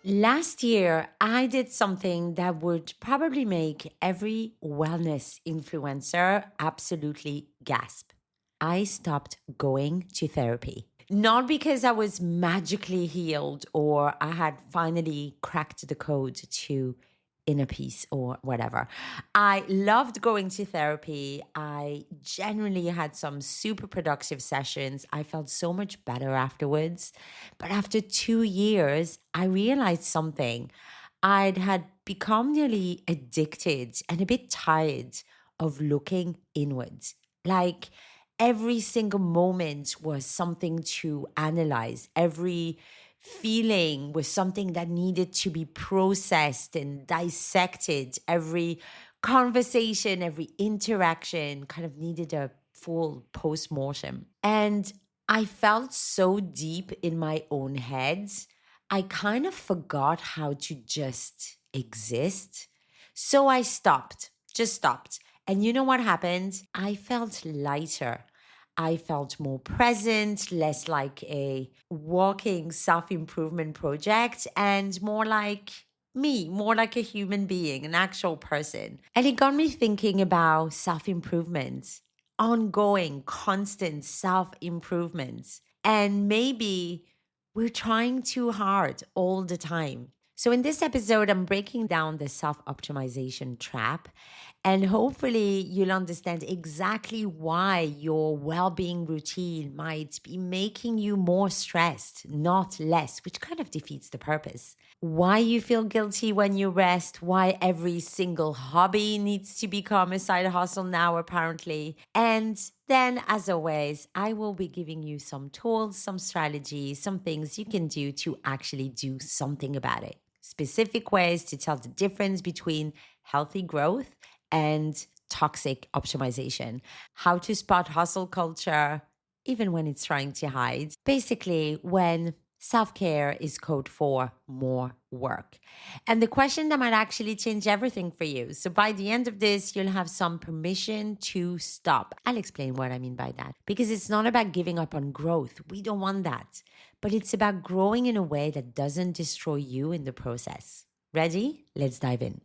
Last year, I did something that would probably make every wellness influencer absolutely gasp. I stopped going to therapy. Not because I was magically healed or I had finally cracked the code to inner peace or whatever. I loved going to therapy. I genuinely had some super productive sessions. I felt so much better afterwards. But after 2 years, I realized something. I'd had become nearly addicted and a bit tired of looking inwards. Like every single moment was something to analyze. Every feeling was something that needed to be processed and dissected. Every conversation, every interaction kind of needed a full post mortem. And I felt so deep in my own head, I kind of forgot how to just exist. So I stopped, just stopped. And you know what happened? I felt lighter. I felt more present, less like a walking self improvement project, and more like me, more like a human being, an actual person. And it got me thinking about self improvement, ongoing, constant self improvement. And maybe we're trying too hard all the time. So, in this episode, I'm breaking down the self optimization trap, and hopefully, you'll understand exactly why your well being routine might be making you more stressed, not less, which kind of defeats the purpose. Why you feel guilty when you rest, why every single hobby needs to become a side hustle now, apparently. And then, as always, I will be giving you some tools, some strategies, some things you can do to actually do something about it. Specific ways to tell the difference between healthy growth and toxic optimization, how to spot hustle culture, even when it's trying to hide. Basically, when self care is code for more work. And the question that might actually change everything for you. So by the end of this, you'll have some permission to stop. I'll explain what I mean by that. Because it's not about giving up on growth. We don't want that. But it's about growing in a way that doesn't destroy you in the process. Ready? Let's dive in.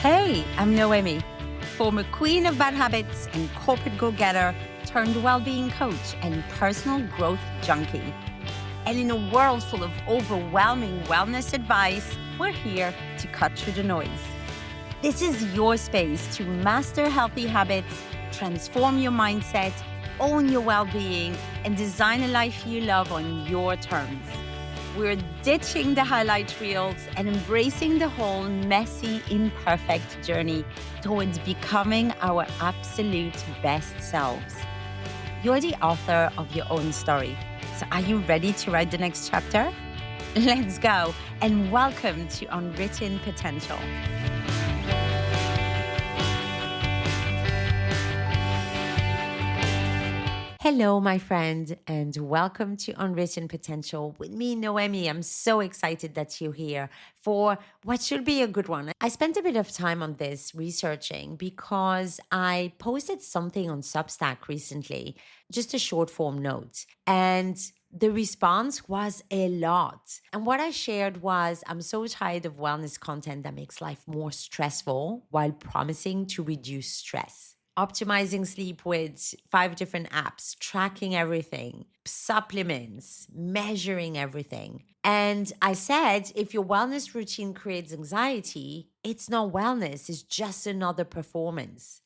Hey, I'm Noemi, former queen of bad habits and corporate go-getter turned well-being coach and personal growth junkie. And in a world full of overwhelming wellness advice, we're here to cut through the noise. This is your space to master healthy habits, transform your mindset, own your well-being, and design a life you love on your terms. We're ditching the highlight reels and embracing the whole messy, imperfect journey towards becoming our absolute best selves. You're the author of your own story. So are you ready to write the next chapter? Let's go, and welcome to Unwritten Potential. Hello, my friend, and welcome to Unwritten Potential with me, Noemi. I'm so excited that you're here for what should be a good one. I spent a bit of time on this researching because I posted something on Substack recently, just a short form note, and the response was a lot. And what I shared was I'm so tired of wellness content that makes life more stressful while promising to reduce stress. Optimizing sleep with 5 different apps, tracking everything, supplements, measuring everything. And I said, if your wellness routine creates anxiety, it's not wellness, it's just another performance.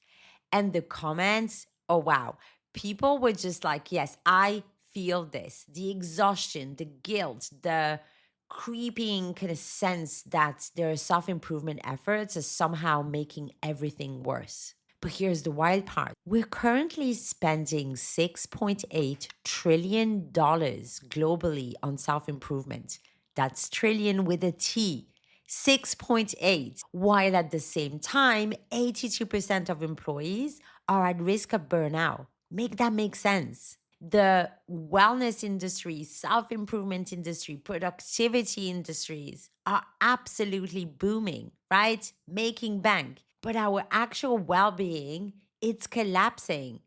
And the comments, oh, wow. People were just like, yes, I feel this. The exhaustion, the guilt, the creeping kind of sense that their self improvement efforts are somehow making everything worse. But here's the wild part. We're currently spending $6.8 trillion globally on self-improvement. That's trillion with a T. 6.8. While at the same time, 82% of employees are at risk of burnout. Make that make sense. The wellness industry, self-improvement industry, productivity industries are absolutely booming, right? Making bank. But our actual well-being, it's collapsing.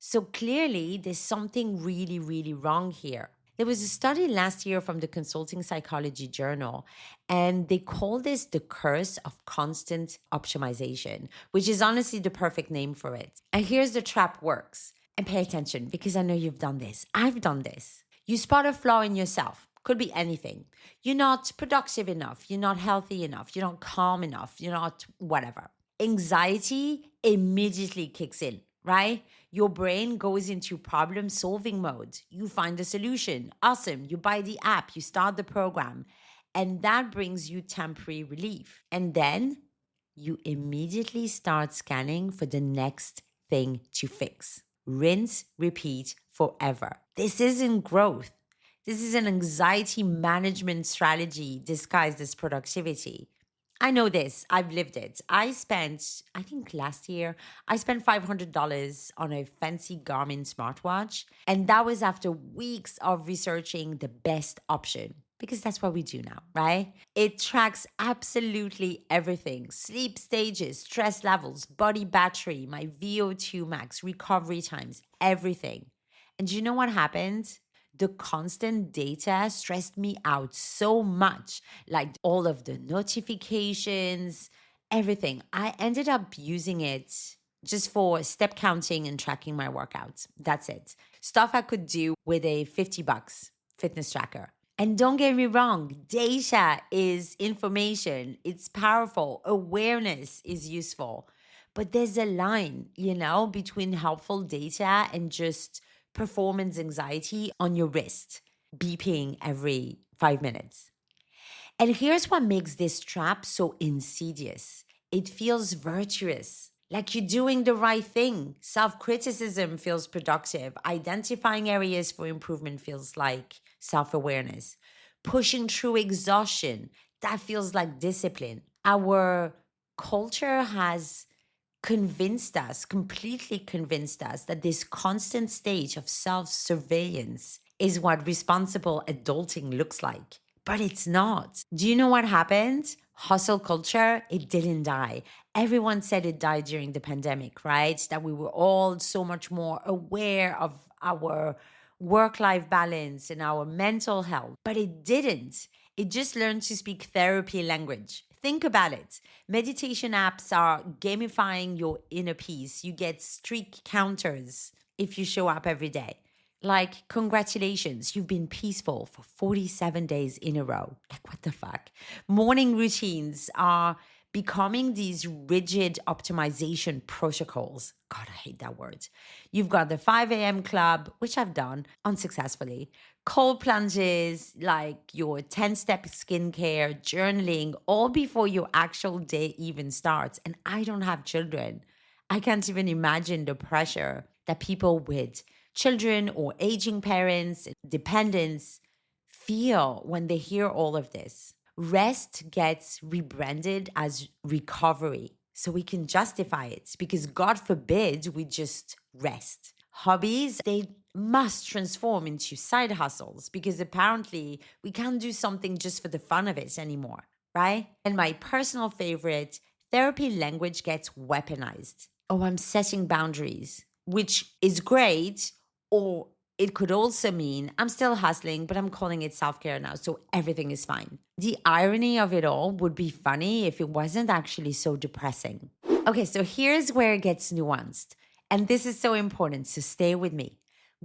So clearly there's something really, really wrong here. There was a study last year from the Consulting Psychology Journal, and they call this the curse of constant optimization, which is honestly the perfect name for it. And here's the trap works. And pay attention because I know you've done this. I've done this. You spot a flaw in yourself. Could be anything. You're not productive enough. You're not healthy enough. You're not calm enough. You're not whatever. Anxiety immediately kicks in, right? Your brain goes into problem solving mode. You find the solution. Awesome. You buy the app, you start the program, and that brings you temporary relief. And then you immediately start scanning for the next thing to fix. Rinse, repeat forever. This isn't growth. This is an anxiety management strategy disguised as productivity. I know this. I've lived it. I think last year, I spent $500 on a fancy Garmin smartwatch. And that was after weeks of researching the best option. Because that's what we do now, right? It tracks absolutely everything: sleep stages, stress levels, body battery, my VO2 max, recovery times, everything. And do you know what happened? The constant data stressed me out so much, like all of the notifications, everything. I ended up using it just for step counting and tracking my workouts. That's it. Stuff I could do with a $50 fitness tracker. And don't get me wrong, data is information. It's powerful. Awareness is useful. But there's a line, between helpful data and just performance anxiety on your wrist, beeping every 5 minutes. And here's what makes this trap so insidious: it feels virtuous, like you're doing the right thing. Self criticism feels productive. Identifying areas for improvement feels like self awareness. Pushing through exhaustion, that feels like discipline. Our culture has completely convinced us that this constant stage of self surveillance is what responsible adulting looks like. But it's not. Do you know what happened? Hustle culture, it didn't die. Everyone said it died during the pandemic, right? That we were all so much more aware of our work life balance and our mental health. But it didn't. It just learned to speak therapy language. Think about it. Meditation apps are gamifying your inner peace. You get streak counters if you show up every day. Like, congratulations, you've been peaceful for 47 days in a row. Like, what the fuck? Morning routines are becoming these rigid optimization protocols. God, I hate that word. You've got the 5 a.m. club, which I've done unsuccessfully, cold plunges, like your 10-step skincare, journaling, all before your actual day even starts. And I don't have children. I can't even imagine the pressure that people with children or aging parents, dependents feel when they hear all of this. Rest gets rebranded as recovery, so we can justify it because God forbid we just rest. Hobbies, they must transform into side hustles because apparently we can't do something just for the fun of it anymore, right? And my personal favorite, therapy language gets weaponized. Oh, I'm setting boundaries, which is great. Or it could also mean I'm still hustling, but I'm calling it self care now, so everything is fine. The irony of it all would be funny if it wasn't actually so depressing. Okay, so here's where it gets nuanced. And this is so important, so stay with me.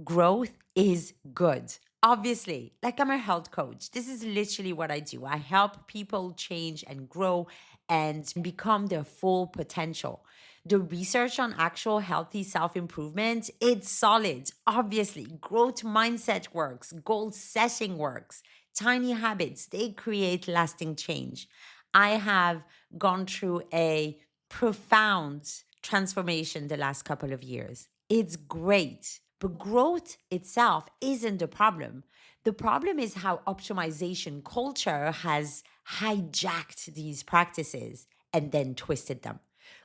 Growth is good. Obviously, like I'm a health coach. This is literally what I do. I help people change and grow and become their full potential. The research on actual healthy self-improvement, it's solid. Obviously, growth mindset works, goal setting works. Tiny habits, they create lasting change. I have gone through a profound transformation the last couple of years. It's great, but growth itself isn't the problem. The problem is how optimization culture has hijacked these practices and then twisted them,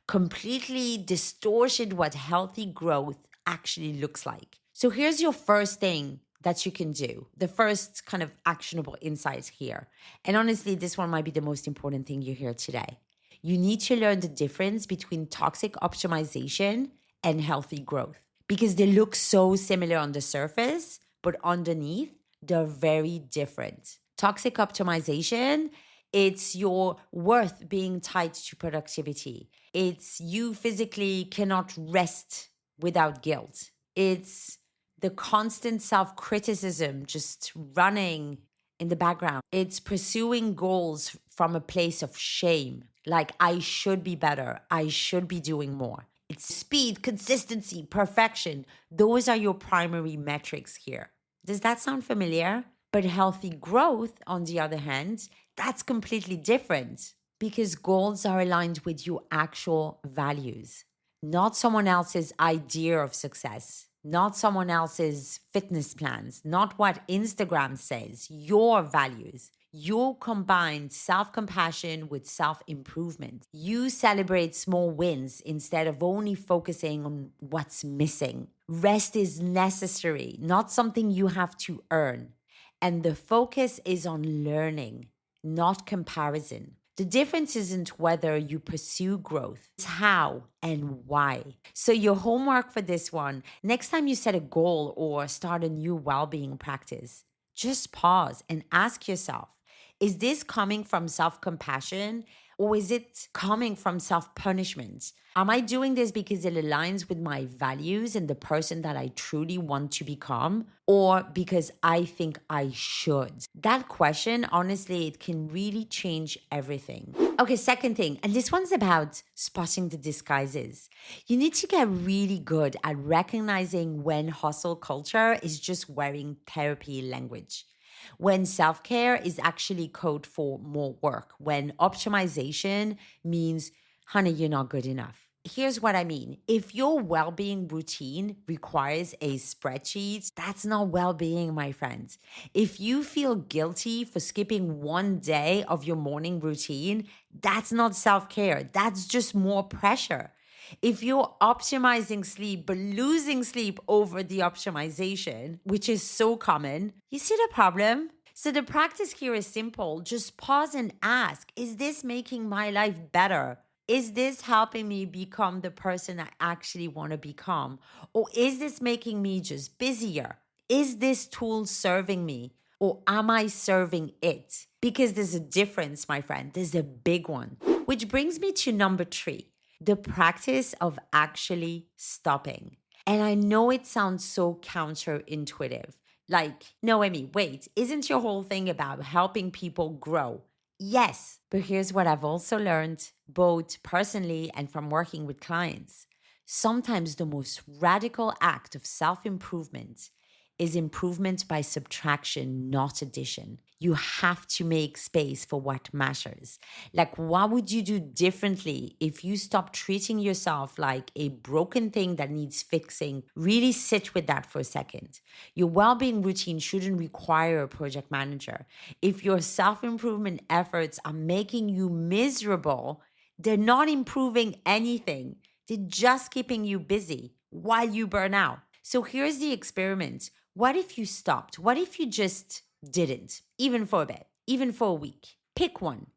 completely distorted what healthy growth actually looks like. So here's your first thing that you can do, the first kind of actionable insight here. And honestly, this one might be the most important thing you hear today. You need to learn the difference between toxic optimization and healthy growth because they look so similar on the surface, but underneath, They're very different. Toxic optimization, it's your worth being tied to productivity. It's you physically cannot rest without guilt. It's the constant self criticism just running in the background. It's pursuing goals from a place of shame, like I should be better, I should be doing more. It's speed, consistency, perfection. Those are your primary metrics here. Does that sound familiar? But healthy growth, on the other hand, that's completely different because goals are aligned with your actual values, not someone else's idea of success, not someone else's fitness plans, not what Instagram says, your values. You combine self compassion with self improvement. You celebrate small wins instead of only focusing on what's missing. Rest is necessary, not something you have to earn. And the focus is on learning, not comparison. The difference isn't whether you pursue growth, it's how and why. So, your homework for this one, next time you set a goal or start a new well being practice, just pause and ask yourself, is this coming from self compassion or is it coming from self punishment? Am I doing this because it aligns with my values and the person that I truly want to become, or because I think I should? That question, honestly, it can really change everything. Okay, second thing, and this one's about spotting the disguises. You need to get really good at recognizing when hustle culture is just wearing therapy language, when self care is actually code for more work, when optimization means, honey, you're not good enough. Here's what I mean. If your well being routine requires a spreadsheet, that's not well being, my friends. If you feel guilty for skipping one day of your morning routine, that's not self care. That's just more pressure. If you're optimizing sleep but losing sleep over the optimization, which is so common, you see the problem? So the practice here is simple. Just pause and ask, is this making my life better? Is this helping me become the person I actually want to become? Or is this making me just busier? Is this tool serving me? Or am I serving it? Because there's a difference, my friend. There's a big one. Which brings me to number 3, the practice of actually stopping. And I know it sounds so counterintuitive. Like, no, Amy, wait, isn't your whole thing about helping people grow? Yes, but here's what I've also learned, both personally and from working with clients. Sometimes the most radical act of self improvement is improvement by subtraction, not addition. You have to make space for what matters. Like, what would you do differently if you stop treating yourself like a broken thing that needs fixing? Really sit with that for a second. Your well being routine shouldn't require a project manager. If your self improvement efforts are making you miserable, they're not improving anything. They're just keeping you busy while you burn out. So here's the experiment. What if you stopped? What if you just didn't, even for a bit, even for a week? Pick one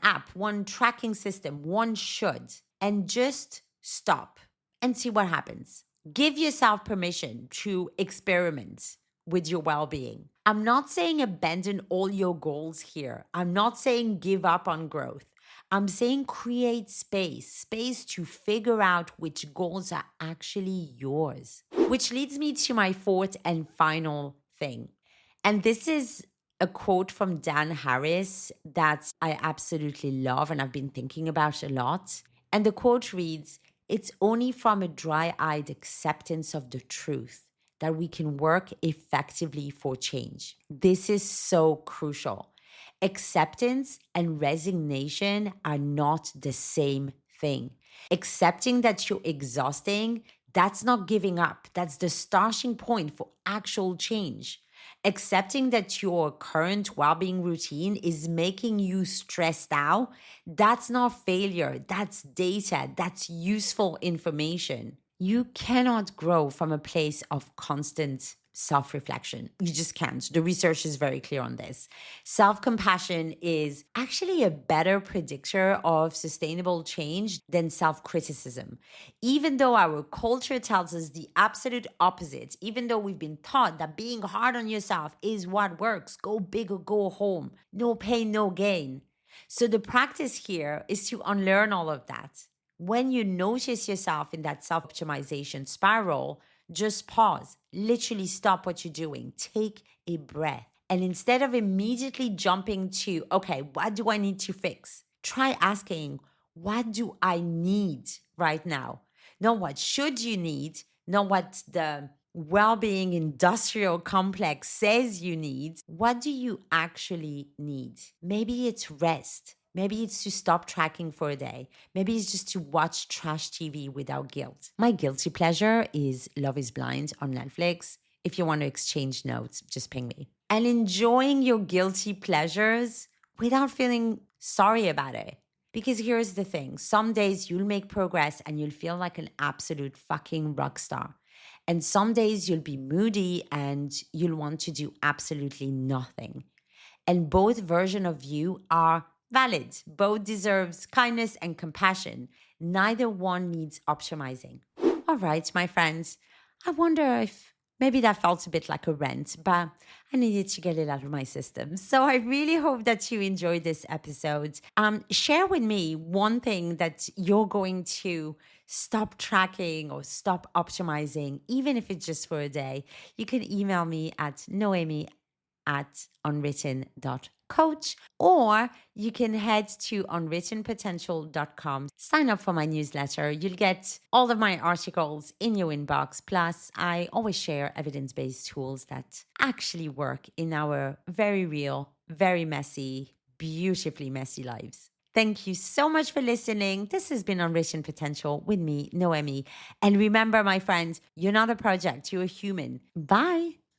app, one tracking system, one should, and just stop and see what happens. Give yourself permission to experiment with your well being. I'm not saying abandon all your goals here. I'm not saying give up on growth. I'm saying create space to figure out which goals are actually yours. Which leads me to my fourth and final thing. And this is a quote from Dan Harris that I absolutely love and I've been thinking about a lot. And the quote reads, "It's only from a dry eyed acceptance of the truth that we can work effectively for change." This is so crucial. Acceptance and resignation are not the same thing. Accepting that you're exhausting, that's not giving up. That's the starting point for actual change. Accepting that your current well being routine is making you stressed out, that's not failure. That's data. That's useful information. You cannot grow from a place of constant self reflection. You just can't. The research is very clear on this. Self compassion is actually a better predictor of sustainable change than self criticism. Even though our culture tells us the absolute opposite, even though we've been taught that being hard on yourself is what works, go big or go home, no pain, no gain. So the practice here is to unlearn all of that. When you notice yourself in that self optimization spiral, just pause, literally stop what you're doing, take a breath. And instead of immediately jumping to, okay, what do I need to fix? Try asking, what do I need right now? Not what should you need, not what the well-being industrial complex says you need. What do you actually need? Maybe it's rest. Maybe it's to stop tracking for a day. Maybe it's just to watch trash TV without guilt. My guilty pleasure is Love is Blind on Netflix. If you want to exchange notes, just ping me. And enjoying your guilty pleasures without feeling sorry about it. Because here's the thing, some days you'll make progress and you'll feel like an absolute fucking rock star. And some days you'll be moody and you'll want to do absolutely nothing. And both versions of you are valid. Both deserves kindness and compassion. Neither one needs optimizing. All right, my friends. I wonder if maybe that felt a bit like a rant, but I needed to get it out of my system. So I really hope that you enjoyed this episode. Share with me one thing that you're going to stop tracking or stop optimizing, even if it's just for a day. You can email me at noemi@unwritten.coach, or you can head to unwrittenpotential.com. Sign up for my newsletter. You'll get all of my articles in your inbox. Plus, I always share evidence-based tools that actually work in our very real, very messy, beautifully messy lives. Thank you so much for listening. This has been Unwritten Potential with me, Noemi. And remember, my friends, you're not a project, you're a human. Bye.